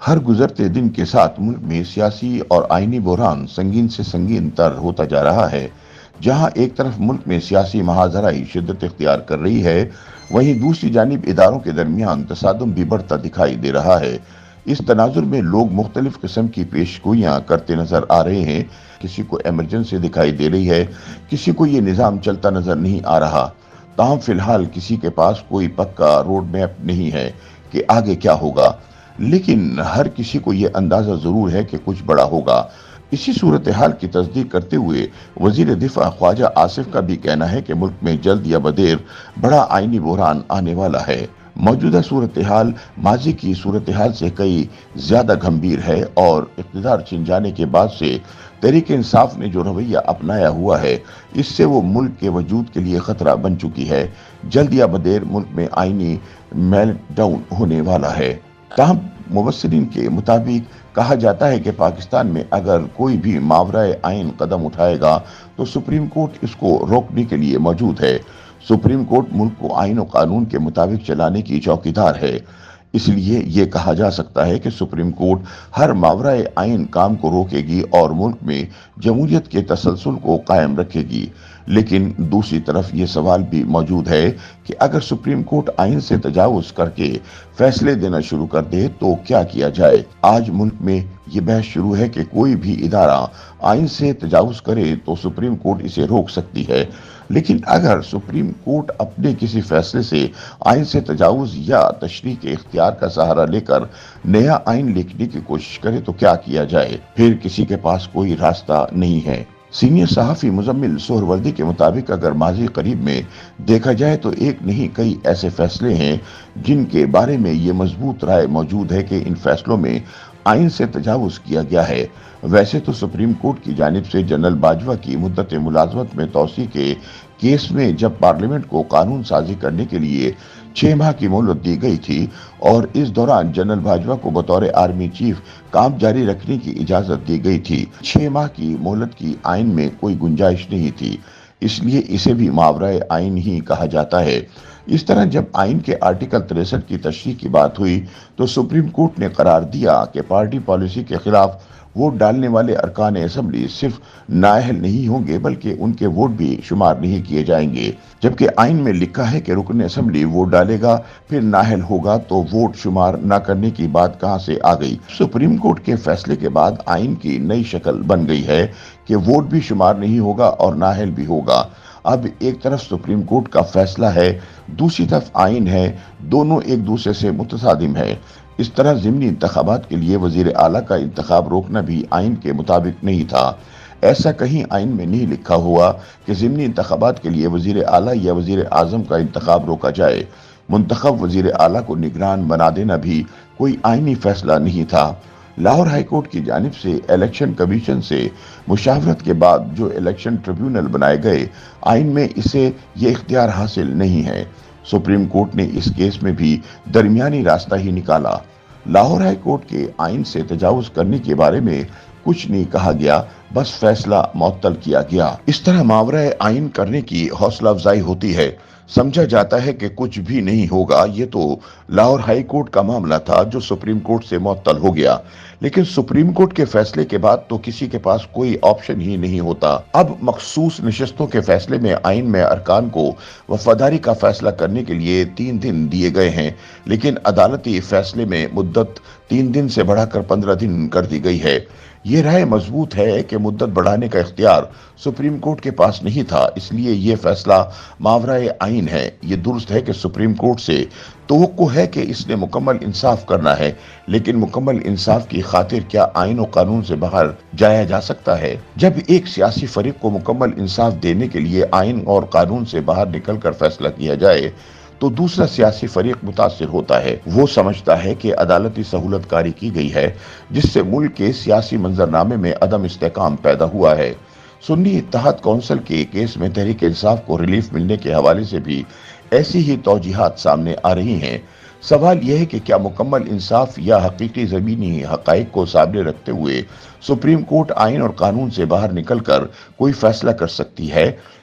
ہر گزرتے دن کے ساتھ ملک میں سیاسی اور آئینی بحران سنگین سے سنگین تر ہوتا جا رہا ہے۔ جہاں ایک طرف ملک میں سیاسی محاذرائی شدت اختیار کر رہی ہے، وہیں دوسری جانب اداروں کے درمیان تصادم بھی بڑھتا دکھائی دے رہا ہے۔ اس تناظر میں لوگ مختلف قسم کی پیش گوئیاں کرتے نظر آ رہے ہیں۔ کسی کو ایمرجنسی دکھائی دے رہی ہے، کسی کو یہ نظام چلتا نظر نہیں آ رہا۔ تاہم فی الحال کسی کے پاس کوئی پکا روڈ میپ نہیں ہے کہ آگے کیا ہوگا، لیکن ہر کسی کو یہ اندازہ ضرور ہے کہ کچھ بڑا ہوگا۔ اسی صورتحال کی تصدیق کرتے ہوئے وزیر دفاع خواجہ آصف کا بھی کہنا ہے کہ ملک میں جلد یا بدیر بڑا آئینی بحران آنے والا ہے۔ موجودہ صورتحال ماضی کی صورتحال سے کئی زیادہ گھمبیر ہے اور اقتدار چھن جانے کے بعد سے تحریک انصاف نے جو رویہ اپنایا ہوا ہے، اس سے وہ ملک کے وجود کے لیے خطرہ بن چکی ہے۔ جلد یا بدیر ملک میں آئینی میلٹ ڈاؤن ہونے والا ہے۔ تاہم مبصرین کے مطابق کہا جاتا ہے کہ پاکستان میں اگر کوئی بھی ماورائے آئین قدم اٹھائے گا تو سپریم کورٹ اس کو روکنے کے لیے موجود ہے۔ سپریم کورٹ ملک کو آئین و قانون کے مطابق چلانے کی چوکیدار ہے۔ اس لیے یہ کہا جا سکتا ہے کہ سپریم کورٹ ہر ماورائے آئین کام کو روکے گی اور ملک میں جمہوریت کے تسلسل کو قائم رکھے گی۔ لیکن دوسری طرف یہ سوال بھی موجود ہے کہ اگر سپریم کورٹ آئین سے تجاوز کر کے فیصلے دینا شروع کر دے تو کیا کیا جائے؟ آج ملک میں یہ بحث شروع ہے کہ کوئی بھی ادارہ آئین سے تجاوز کرے تو سپریم کورٹ اسے روک سکتی ہے، لیکن اگر سپریم کورٹ اپنے کسی فیصلے سے آئین سے تجاوز یا تشریح کے اختیار کا سہارا لے کر نیا آئین لکھنے کی کوشش کرے تو کیا کیا جائے؟ پھر کسی کے پاس کوئی راستہ نہیں ہے۔ سینئر صحافی مزمل سہروردی کے مطابق اگر ماضی قریب میں دیکھا جائے تو ایک نہیں کئی ایسے فیصلے ہیں جن کے بارے میں یہ مضبوط رائے موجود ہے کہ ان فیصلوں میں آئین سے تجاوز کیا گیا ہے۔ ویسے تو سپریم کورٹ کی جانب سے جنرل باجوہ کی مدت ملازمت میں توسیع کے کیس میں جب پارلیمنٹ کو قانون سازی کرنے کے لیے 6 ماہ کی مہلت دی گئی تھی اور اس دوران جنرل باجوہ کو بطور آرمی چیف کام جاری رکھنے کی اجازت دی گئی تھی۔ 6 ماہ کی مہلت کی آئین میں کوئی گنجائش نہیں تھی، اس لیے اسے بھی ماورائے آئین ہی کہا جاتا ہے۔ اس طرح جب آئین کے آرٹیکل 63 کی تشریح کی بات ہوئی تو سپریم کورٹ نے قرار دیا کہ پارٹی پالیسی کے خلاف ووٹ ڈالنے والے ارکان اسمبلی صرف نااہل نہیں ہوں گے بلکہ ان کے ووٹ بھی شمار نہیں کیے جائیں گے، جبکہ آئین میں لکھا ہے کہ رکن اسمبلی ووٹ ڈالے گا پھر نااہل ہوگا تو ووٹ شمار نہ کرنے کی بات کہاں سے آ گئی؟ سپریم کورٹ کے فیصلے کے بعد آئین کی نئی شکل بن گئی ہے کہ ووٹ بھی شمار نہیں ہوگا اور نااہل بھی ہوگا۔ اب ایک طرف سپریم کورٹ کا فیصلہ ہے، دوسری طرف آئین ہے، دونوں ایک دوسرے سے متصادم ہے۔ اس طرح ضمنی انتخابات کے لیے وزیر اعلیٰ کا انتخاب روکنا بھی آئین کے مطابق نہیں تھا۔ ایسا کہیں آئین میں نہیں لکھا ہوا کہ ضمنی انتخابات کے لیے وزیر اعلیٰ یا وزیر اعظم کا انتخاب روکا جائے۔ منتخب وزیر اعلیٰ کو نگران بنا دینا بھی کوئی آئینی فیصلہ نہیں تھا۔ لاہور ہائی کورٹ کی جانب سے الیکشن کمیشن سے مشاورت کے بعد جو الیکشن ٹریبیونل بنائے گئے، آئین میں اسے یہ اختیار حاصل نہیں ہے۔ سپریم کورٹ نے اس کیس میں بھی درمیانی راستہ ہی نکالا۔ لاہور ہائی کورٹ کے آئین سے تجاوز کرنے کے بارے میں کچھ نہیں کہا گیا، بس فیصلہ معطل کیا گیا۔ اس طرح ماورائے آئین کرنے کی حوصلہ افزائی ہوتی ہے۔ سمجھا جاتا ہے کہ کچھ بھی نہیں ہوگا، یہ تو لاہور ہائی کورٹ کا معاملہ تھا جو سپریم کورٹ سے معطل ہو گیا، لیکن سپریم کورٹ کے فیصلے کے بعد تو کسی کے پاس کوئی آپشن ہی نہیں ہوتا۔ اب مخصوص نشستوں کے فیصلے میں آئین میں ارکان کو وفاداری کا فیصلہ کرنے کے لیے 3 دن دیے گئے ہیں، لیکن عدالتی فیصلے میں مدت 3 دن سے بڑھا کر 15 دن کر دی گئی ہے۔ یہ رائے مضبوط ہے کہ مدت بڑھانے کا اختیار سپریم کورٹ کے پاس نہیں تھا، اس لیے یہ فیصلہ ماورائے آئین ہے۔ یہ درست ہے کہ سپریم کورٹ سے توقع ہے کہ اس نے مکمل انصاف کرنا ہے، لیکن مکمل انصاف کی خاطر کیا آئین و قانون سے باہر جایا جا سکتا ہے؟ جب ایک سیاسی فریق کو مکمل انصاف دینے کے لیے آئین اور قانون سے باہر نکل کر فیصلہ کیا جائے تو دوسرا سیاسی فریق متاثر ہوتا ہے۔ وہ سمجھتا ہے کہ عدالتی سہولت کاری کی گئی ہے، جس سے ملک کے سیاسی منظرنامے میں عدم استحکام پیدا ہوا ہے۔ سنی اتحاد کونسل کے کیس میں تحریک انصاف کو ریلیف ملنے کے حوالے سے بھی ایسی ہی توجیہات سامنے آ رہی ہیں۔ سوال یہ ہے کہ کیا مکمل انصاف یا حقیقی زمینی حقائق کو سامنے رکھتے ہوئے سپریم کورٹ آئین اور قانون سے باہر نکل کر کوئی فیصلہ کر سکتی ہے؟